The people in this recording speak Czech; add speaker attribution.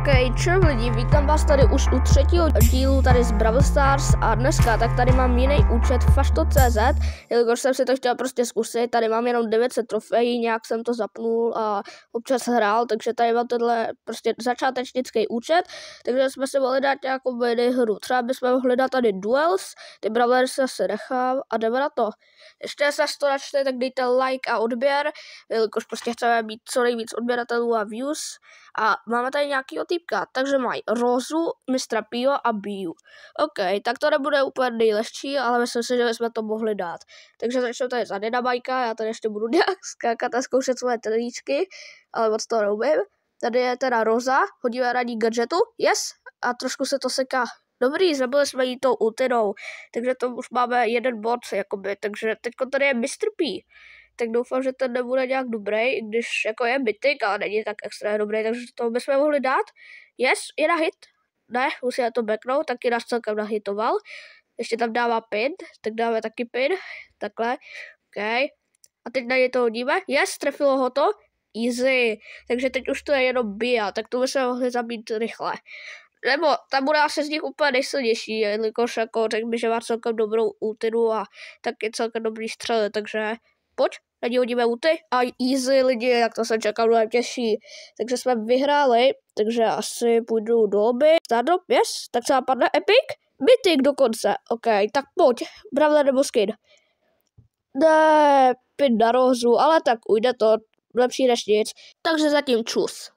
Speaker 1: OK, čau lidi, vítám vás tady už u třetího dílu tady z Brawl Stars a dneska tak tady mám jiný účet Fašto.cz, jelikož jsem si to chtěl prostě zkusit, tady mám jenom 900 trofejí, nějak jsem to zapnul a občas hrál, takže tady mám tenhle prostě začátečnický účet, takže jsme si mohli dát nějakou hru, třeba bychom mohli dát tady Duels, ty Brawlery se nechám a jdeme na to. Ještě se to načte, tak dejte like a odběr, jelikož prostě chceme mít co nejvíc odběratelů a views. A máme tady nějakýho týpka, takže mají Rozu, Mistra Pio a Biu. OK, tak to nebude úplně nejlehčí, ale myslím si, že bychom to mohli dát. Takže začnu tady za Dynamajka, já tady ještě budu nějak skákat a zkoušet svoje telíčky, ale moc to neumím. Tady je teda Roza, hodíme na ní gadgetu, yes, a trošku se to seká. Dobrý, zabili jsme jí tou ultinou, takže to už máme jeden bod, jakoby, takže teďko tady je Mr. P. Tak doufám, že ten nebude nějak dobrý, i když jako je mytik, ale není tak extra dobrý, takže to bychom mohli dát. Yes, je na hit. Ne, musíme to backnout, taky nás celkem nahitoval. Ještě tam dává pin, tak dáme taky pin, takhle, OK. A teď na ně to hodíme, yes, trefilo ho to, easy. Takže teď už to je jenom Bia, tak to bychom mohli zabít rychle. Nebo tam bude asi z nich úplně nejsilnější, jelikož jako řekl mi, že má celkem dobrou ultinu a taky celkem dobrý střely, takže pojď, na ní hodíme ulty a easy lidi, jak to jsem čekal, mnohem těžší. Takže jsme vyhráli, takže asi půjdu do lobby. Stardrop, yes, tak třeba padne epic, mythic dokonce, OK, tak pojď, Brawler nebo skin. Ne, pin na Rozu, ale tak ujde to, lepší než nic, takže zatím čus.